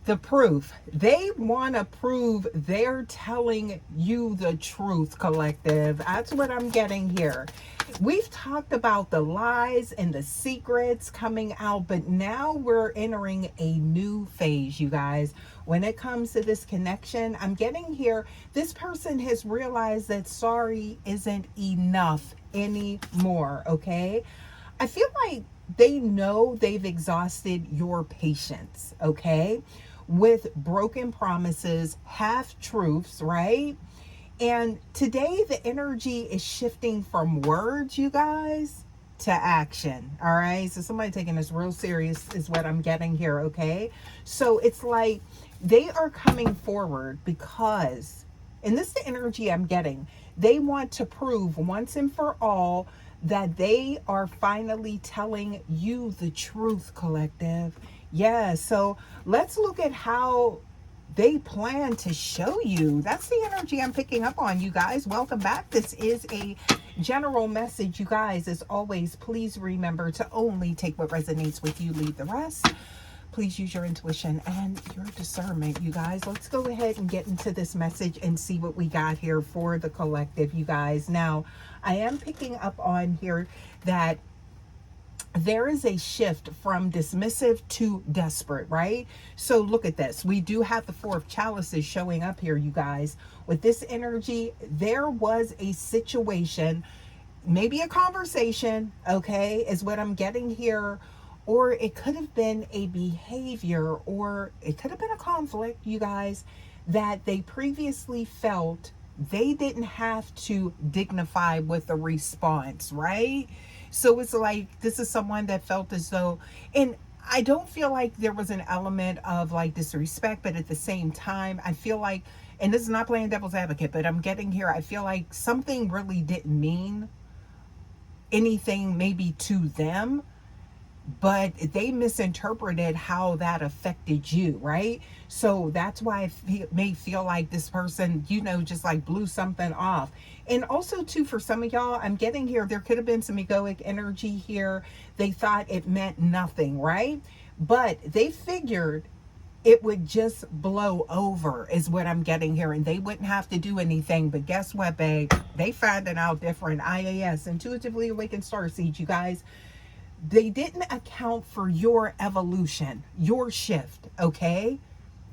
The proof. They want to prove they're telling you the truth, collective. That's what I'm getting here. We've talked about the lies and the secrets coming out, but now we're entering a new phase, you guys. When it comes to this connection, I'm getting here. This person has realized that sorry isn't enough anymore, okay? I feel like they know they've exhausted your patience, okay? With broken promises, half truths, right? And today the energy is shifting from words, you guys, to action. All right. So somebody taking this real serious is what I'm getting here. Okay. So it's like they are coming forward because, and this is the energy I'm getting, they want to prove once and for all that they are finally telling you the truth, collective. Yeah. So let's look at how they plan to show you. That's the energy I'm picking up on, you guys. Welcome back. This is a general message, you guys. As always, please remember to only take what resonates with you, leave the rest. Please use your intuition and your discernment, you guys. Let's go ahead and get into this message and see what we got here for the collective, you guys. Now, I am picking up on here that there is a shift from dismissive to desperate, right? So look at this. We do have the Four of Chalices showing up here, you guys. With this energy, there was a situation, maybe a conversation, okay, is what I'm getting here. Or it could have been a behavior, or it could have been a conflict, you guys, that they previously felt they didn't have to dignify with a response, right? So it's like this is someone that felt as though, and I don't feel like there was an element of like disrespect, but at the same time, I feel like, and this is not playing devil's advocate, but I'm getting here, I feel like something really didn't mean anything maybe to them, but they misinterpreted how that affected you, right? So that's why I may feel like this person, just like blew something off. And also too, for some of y'all, I'm getting here, there could have been some egoic energy here. They thought it meant nothing, right? But they figured it would just blow over is what I'm getting here, and they wouldn't have to do anything. But guess what, babe? They found it out different. IAS, Intuitively Awakened Starseed, you guys. They didn't account for your evolution, your shift, okay?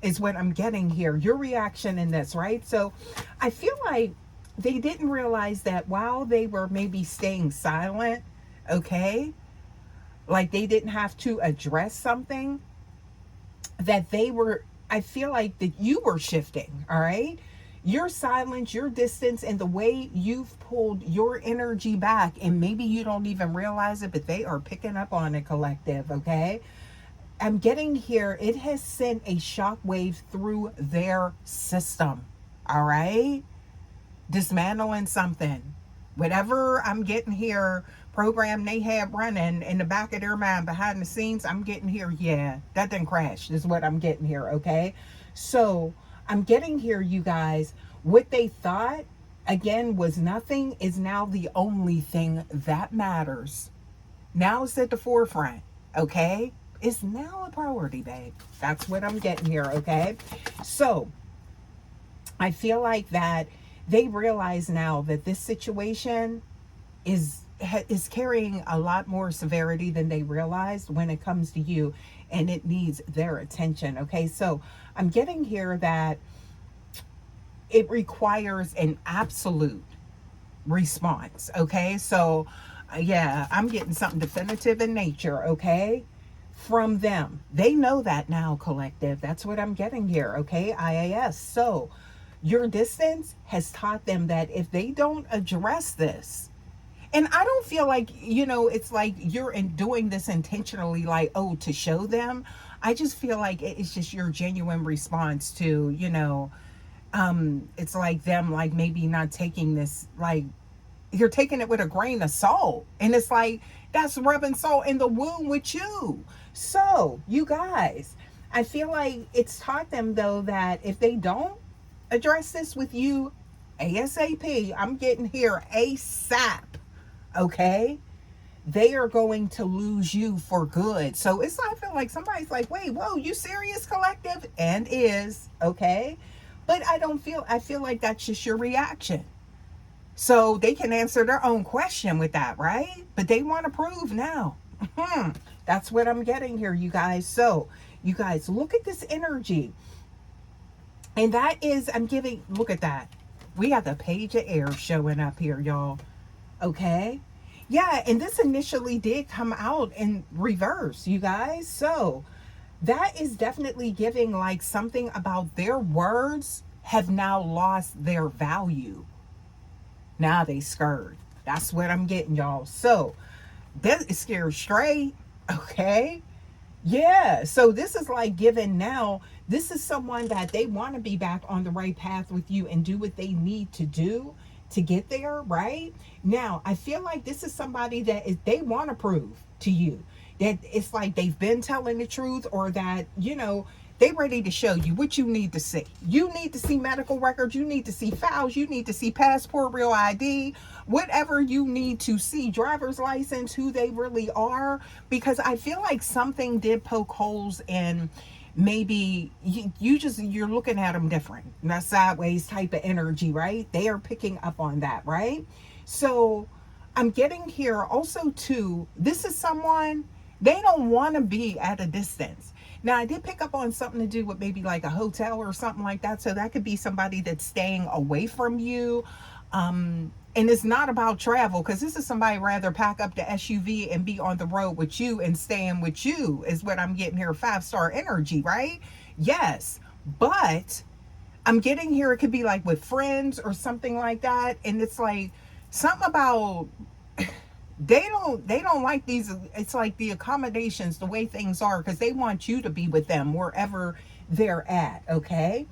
Is what I'm getting here. Your reaction in this, right? So I feel like they didn't realize that while they were maybe staying silent, okay? Like they didn't have to address something, that they were, I feel like that you were shifting, all right? Your silence, your distance, and the way you've pulled your energy back, and maybe you don't even realize it, but they are picking up on it, collective, okay? I'm getting here, it has sent a shockwave through their system, all right? Dismantling something. Whatever I'm getting here, program they had running in the back of their mind behind the scenes, I'm getting here, yeah, that didn't crash, is what I'm getting here, okay? So I'm getting here, you guys, what they thought, again, was nothing is now the only thing that matters. Now it's at the forefront, okay? It's now a priority, babe. That's what I'm getting here, okay? So I feel like that they realize now that this situation is carrying a lot more severity than they realized when it comes to you, and it needs their attention, okay? So I'm getting here that it requires an absolute response, okay? So yeah, I'm getting something definitive in nature, okay, from them. They know that now, collective. That's what I'm getting here, okay? IAS. So your distance has taught them that if they don't address this, and I don't feel like, it's like you're doing this intentionally, like, oh, to show them. I just feel like it's just your genuine response to, it's like them, like maybe not taking this, like you're taking it with a grain of salt. And it's like, that's rubbing salt in the wound with you. So, you guys, I feel like it's taught them, though, that if they don't address this with you ASAP, I'm getting here ASAP, okay? they are going to lose you for good. So it's, I feel like somebody's like, wait, whoa, you serious, collective? And is, okay? But I feel like that's just your reaction. So they can answer their own question with that, right? But they want to prove now. That's what I'm getting here, you guys. So, you guys, look at this energy. And that is, I'm giving, look at that. We have the page of air showing up here, y'all. Okay? Yeah, and this initially did come out in reverse, you guys. So, that is definitely giving like something about their words have now lost their value. Now they scared. That's what I'm getting, y'all. So, that is scared straight. Okay? Yeah, so this is like given now, this is someone that they want to be back on the right path with you and do what they need to do to get there, right? Now, I feel like this is somebody that is, they want to prove to you that it's like they've been telling the truth, or that, you know, they ready to show you what you need to see. You need to see medical records. You need to see files. You need to see passport, real ID, whatever you need to see, driver's license, who they really are. Because I feel like something did poke holes in, maybe you're looking at them different. That sideways type of energy, right? They are picking up on that, right? So I'm getting here also too, this is someone, they don't want to be at a distance. Now, I did pick up on something to do with maybe like a hotel or something like that. So that could be somebody that's staying away from you. And it's not about travel, because this is somebody rather pack up the SUV and be on the road with you and staying with you, is what I'm getting here. 5-star energy, right? Yes. But I'm getting here, it could be like with friends or something like that. And it's like something about they don't like these, it's like the accommodations, the way things are, because they want you to be with them wherever they're at. Okay,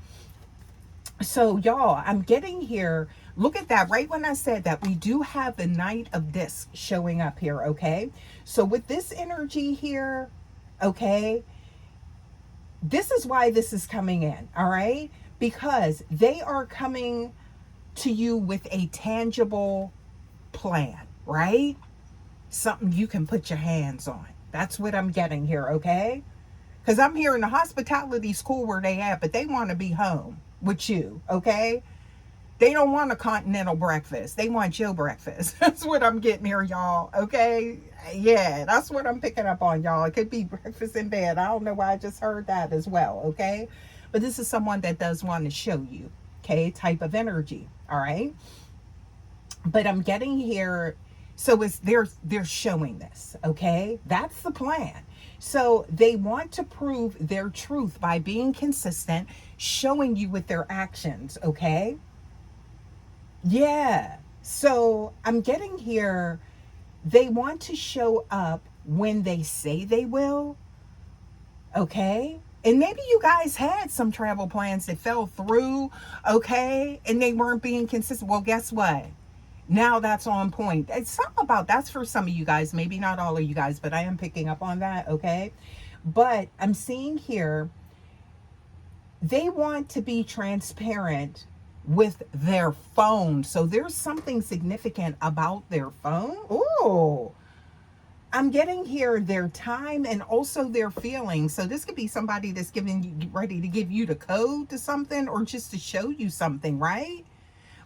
so y'all, I'm getting here, look at that, right when I said that, we do have the Knight of Discs showing up here. Okay, so with this energy here, okay, this is why this is coming in. All right, because they are coming to you with a tangible plan, right? Something you can put your hands on. That's what I'm getting here, okay? Because I'm hearing the hospitality's cool where they at, but they want to be home with you, okay? They don't want a continental breakfast. They want your breakfast. That's what I'm getting here, y'all, okay? Yeah, that's what I'm picking up on, y'all. It could be breakfast in bed. I don't know why I just heard that as well, okay? But this is someone that does want to show you, okay, type of energy, all right? But I'm getting here, so it's they're showing this, okay? That's the plan. So they want to prove their truth by being consistent, showing you with their actions, okay? Yeah. So I'm getting here, they want to show up when they say they will, okay? And maybe you guys had some travel plans that fell through, okay? And they weren't being consistent. Well, guess what? Now that's on point. It's something about, that's for some of you guys, maybe not all of you guys, but I am picking up on that, okay? But I'm seeing here, they want to be transparent with their phone. So there's something significant about their phone. Ooh. I'm getting here their time and also their feelings. So this could be somebody that's giving you, ready to give you the code to something, or just to show you something, right?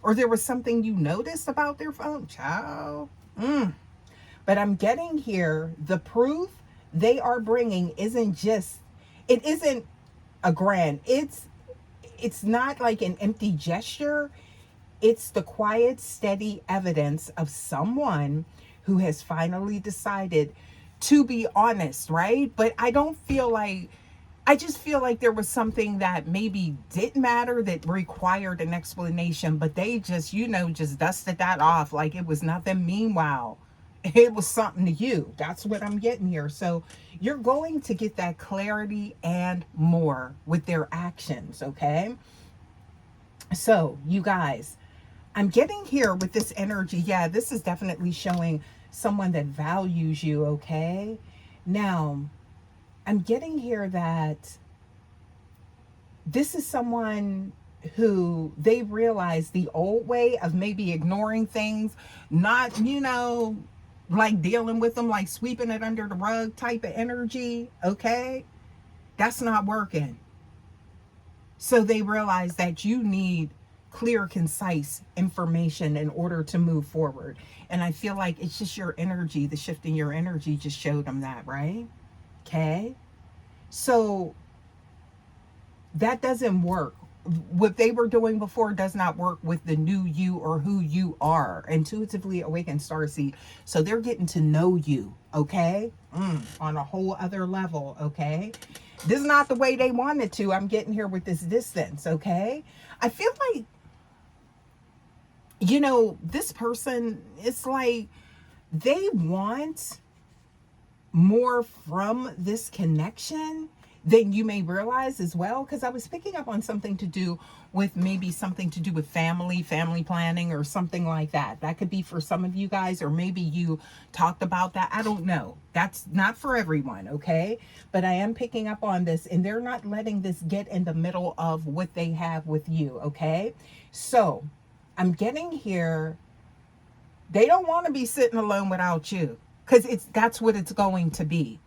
Or there was something you noticed about their phone. Ciao. But I'm getting here, the proof they are bringing isn't just, it isn't a grand, it's not like an empty gesture. It's the quiet, steady evidence of someone who has finally decided to be honest, right? But I don't feel like, I just feel like there was something that maybe didn't matter that required an explanation, but they just, you know, just dusted that off like it was nothing. Meanwhile, it was something to you. That's what I'm getting here. So you're going to get that clarity and more with their actions, okay? So you guys, I'm getting here with this energy. Yeah, this is definitely showing someone that values you, okay? Now, I'm getting here that this is someone who they realize the old way of maybe ignoring things, not, you know, like dealing with them, like sweeping it under the rug type of energy, okay? That's not working. So they realize that you need clear, concise information in order to move forward. And I feel like it's just your energy, the shift in your energy just showed them that, right? Okay. So that doesn't work. What they were doing before does not work with the new you or who you are. Intuitively awakened starseed. So they're getting to know you, okay? On a whole other level, okay? This is not the way they wanted to. I'm getting here with this distance, okay? I feel like, this person, it's like they want more from this connection than you may realize as well, because I was picking up on something to do with maybe something to do with family planning or something like that. That could be for some of you guys, or maybe you talked about that. I don't know. That's not for everyone, okay? But I am picking up on this, and they're not letting this get in the middle of what they have with you, okay? So I'm getting here, they don't want to be sitting alone without you, because that's what it's going to be,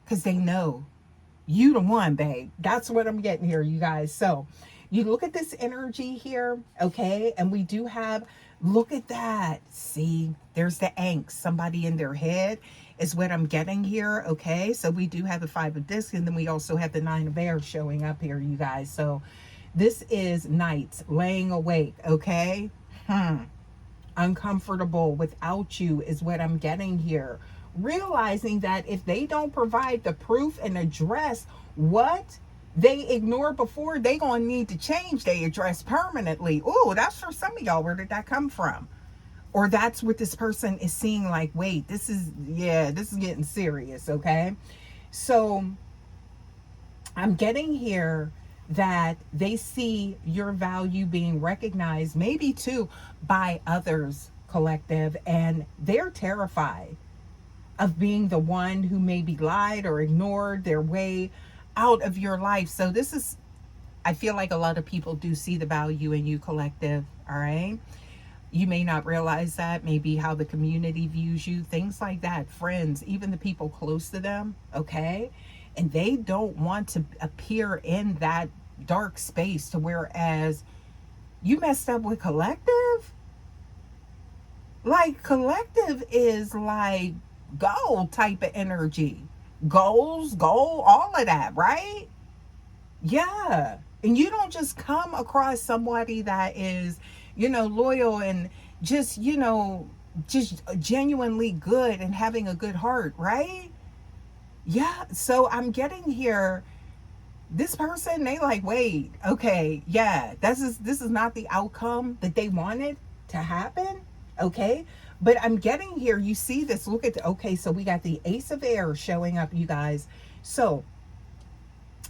because they know you the one, babe. That's what I'm getting here, you guys. So you look at this energy here, okay? And we do have, look at that. See, there's the angst. Somebody in their head is what I'm getting here, okay? So we do have the 5 of discs, and then we also have the 9 of air showing up here, you guys. So this is nights, laying awake, okay? Uncomfortable without you is what I'm getting here. Realizing that if they don't provide the proof and address what they ignored before, they gonna need to change their address permanently. Oh, that's for some of y'all. Where did that come from? Or that's what this person is seeing, like, wait, this is getting serious, okay? So I'm getting here that they see your value being recognized, maybe too by others, collective, and they're terrified of being the one who maybe lied or ignored their way out of your life. So this is, I feel like a lot of people do see the value in you, collective, all right? You may not realize that, maybe how the community views you, things like that, friends, even the people close to them, okay? And they don't want to appear in that dark space, to whereas you messed up with collective. Like, collective is like goal type of energy. Goal, all of that, right? Yeah. And you don't just come across somebody that is, loyal and just, just genuinely good and having a good heart, right? Yeah. So I'm getting here, this person, they like, wait, okay, yeah, this is not the outcome that they wanted to happen, okay? But I'm getting here, you see this, look at, okay, so we got the Ace of Air showing up, you guys. So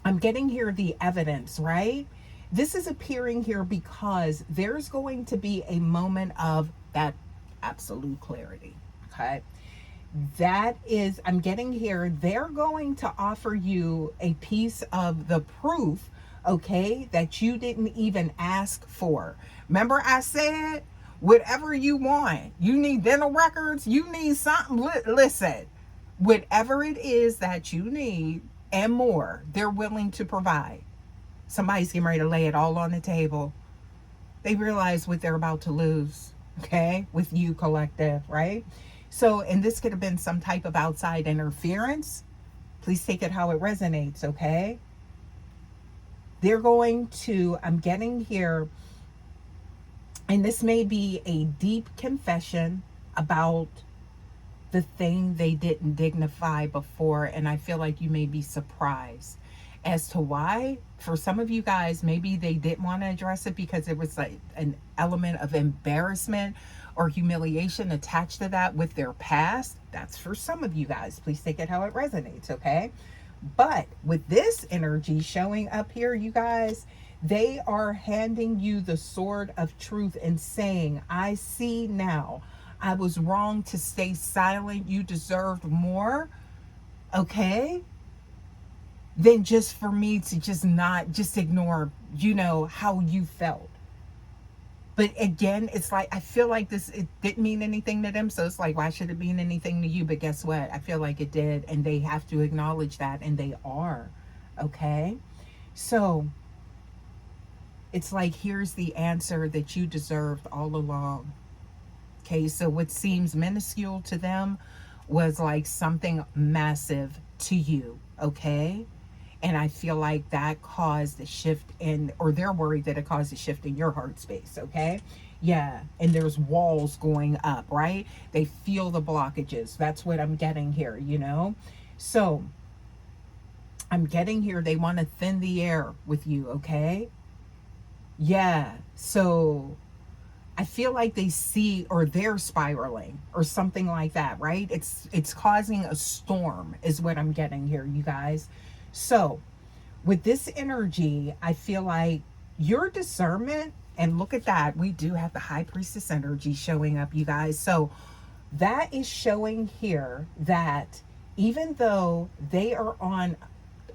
I'm getting here the evidence, right? This is appearing here because there's going to be a moment of that absolute clarity, okay? That is, I'm getting here, they're going to offer you a piece of the proof, okay, that you didn't even ask for. Remember I said, whatever you want, you need dental records, you need something, listen, whatever it is that you need and more, they're willing to provide. Somebody's getting ready to lay it all on the table. They realize what they're about to lose, okay, with you, collective, right? So, and this could have been some type of outside interference. Please take it how it resonates, okay? They're going to, I'm getting here, and this may be a deep confession about the thing they didn't dignify before, and I feel like you may be surprised as to why. For some of you guys, maybe they didn't want to address it because it was like an element of embarrassment or humiliation attached to that with their past. That's for some of you guys. Please take it how it resonates, okay? But with this energy showing up here, you guys, they are handing you the sword of truth and saying, I see now. I was wrong to stay silent. You deserved more, okay? Than just for me to just not, just ignore, how you felt. But again, it's like, I feel like this, it didn't mean anything to them. So it's like, why should it mean anything to you? But guess what? I feel like it did. And they have to acknowledge that. And they are. Okay. So it's like, here's the answer that you deserved all along. Okay. So what seems minuscule to them was like something massive to you. Okay. And I feel like that caused a shift in, or they're worried that it caused a shift in your heart space. Okay. Yeah. And there's walls going up, right? They feel the blockages. That's what I'm getting here, you know? So I'm getting here. They want to thin the air with you. Okay. Yeah. So I feel like they see, or they're spiraling or something like that, right? It's causing a storm is what I'm getting here, you guys. So with this energy, I feel like your discernment, and look at that, we do have the high priestess energy showing up, you guys. So that is showing here that even though they are on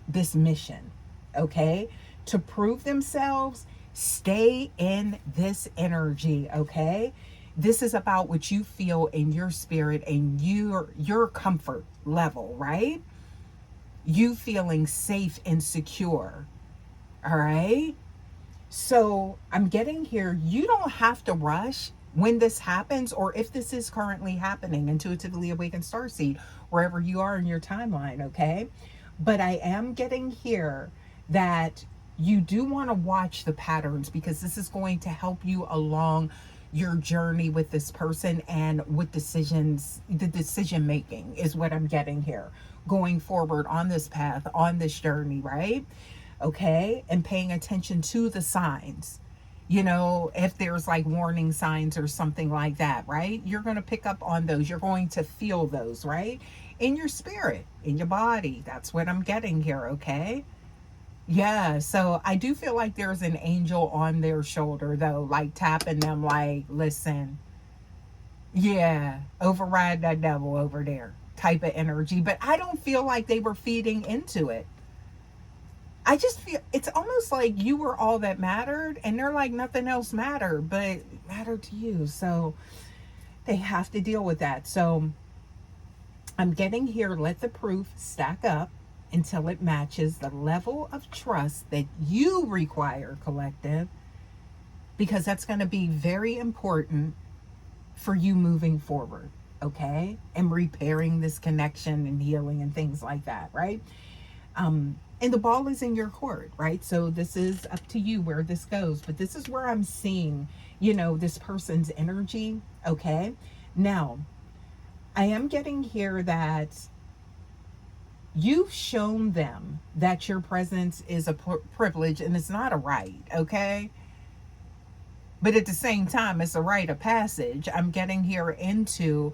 this mission, okay, to prove themselves, stay in this energy, okay? This is about what you feel in your spirit and your comfort level, right? You feeling safe and secure. All right? So I'm getting here, you don't have to rush when this happens, or if this is currently happening, intuitively awakened starseed, wherever you are in your timeline, okay? But I am getting here that you do want to watch the patterns, because this is going to help you along your journey with this person and with decisions. The decision making is what I'm getting here, going forward on this path, on this journey, right? Okay. And paying attention to the signs, you know, if there's like warning signs or something like that, right? You're going to pick up on those. You're going to feel those, right? In your spirit, in your body. That's what I'm getting here. Okay. Yeah, so I do feel like there's an angel on their shoulder, though, like tapping them, like, listen, yeah, override that devil over there type of energy. But I don't feel like they were feeding into it. I just feel it's almost like you were all that mattered, and they're like, nothing else mattered, but it mattered to you. So they have to deal with that. So I'm getting here, let the proof stack up until it matches the level of trust that you require, collective, because that's going to be very important for you moving forward, okay? And repairing this connection and healing and things like that, right? And the ball is in your court, right? So this is up to you where this goes, but this is where I'm seeing, you know, this person's energy, okay? Now, I am getting here that you've shown them that your presence is a privilege and it's not a right, okay? But at the same time, it's a rite of passage. I'm getting here into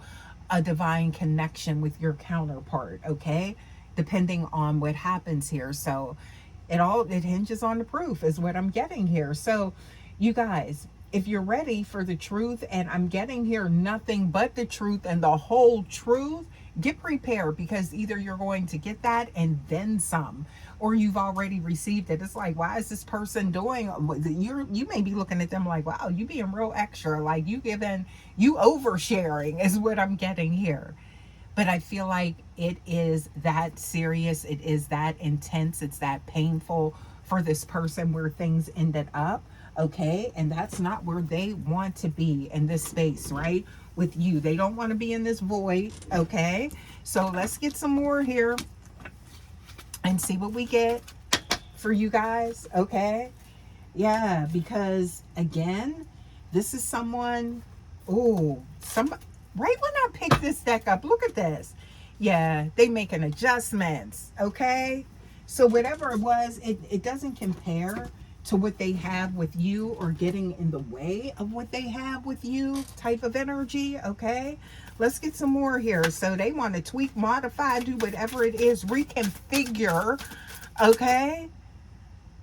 a divine connection with your counterpart, okay? Depending on what happens here. So it hinges on the proof is what I'm getting here. So you guys, if you're ready for the truth, and I'm getting here nothing but the truth and the whole truth, get prepared, because either you're going to get that and then some, or you've already received it. It's like, why is this person doing, you may be looking at them like, wow, you being real extra, like you oversharing is what I'm getting here. But I feel like it is that serious, it is that intense, it's that painful for this person where things ended up, okay? And that's not where they want to be in this space, right? With you. They don't want to be in this void, okay? So let's get some more here and see what we get for you guys, okay? Yeah, because again, this is someone, right when I picked this deck up, look at this. Yeah, they making adjustments, okay? So whatever it was, it doesn't compare to what they have with you, or getting in the way of what they have with you type of energy, okay? Let's get some more here. So they want to tweak, modify, do whatever it is, reconfigure, okay?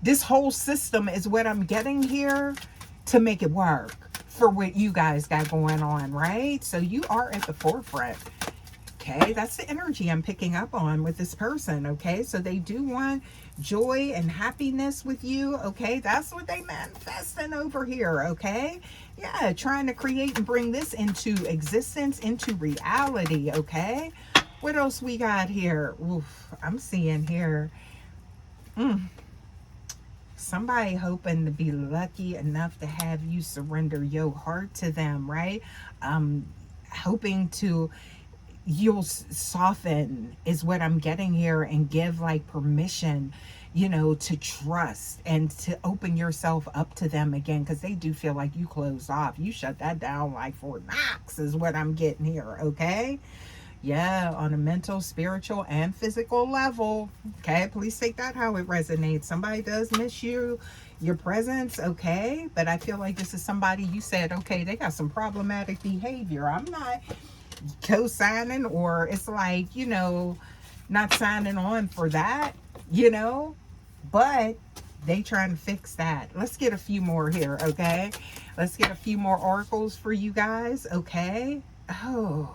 This whole system is what I'm getting here to make it work for what you guys got going on, right? So you are at the forefront. Okay, that's the energy I'm picking up on with this person. Okay, so they do want joy and happiness with you. Okay, that's what they manifesting over here. Okay, yeah, trying to create and bring this into existence, into reality. Okay, what else we got here? Oof, I'm seeing here. Somebody hoping to be lucky enough to have you surrender your heart to them, right? Hoping to you'll soften is what I'm getting here, and give like permission, to trust and to open yourself up to them again, because they do feel like you closed off. You shut that down like Fort Knox is what I'm getting here. Okay, yeah, on a mental, spiritual, and physical level. Okay, please take that how it resonates. Somebody does miss you, your presence. Okay, but I feel like this is somebody you said, okay, they got some problematic behavior. I'm not co-signing, or it's like, not signing on for that, but they trying to fix that. Let's get a few more here. Okay, let's get a few more oracles for you guys. Okay, oh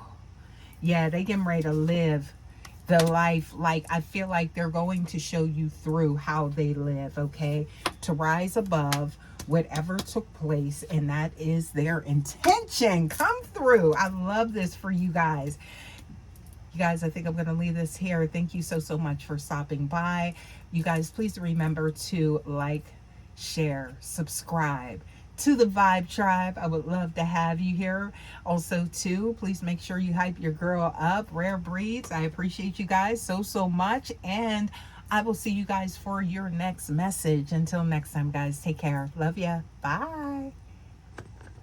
yeah, they getting ready to live the life. Like, I feel like they're going to show you through how they live. Okay, to rise above whatever took place, and that is their intention. Come through. I love this for you guys. You guys, I think I'm going to leave this here. Thank you so much for stopping by. You guys, please remember to like, share, subscribe to the Vibe Tribe. I would love to have you here. Also, too, please make sure you hype your girl up. Rare Breeds, I appreciate you guys so much. And I will see you guys for your next message. Until next time, guys, take care. Love ya. Bye.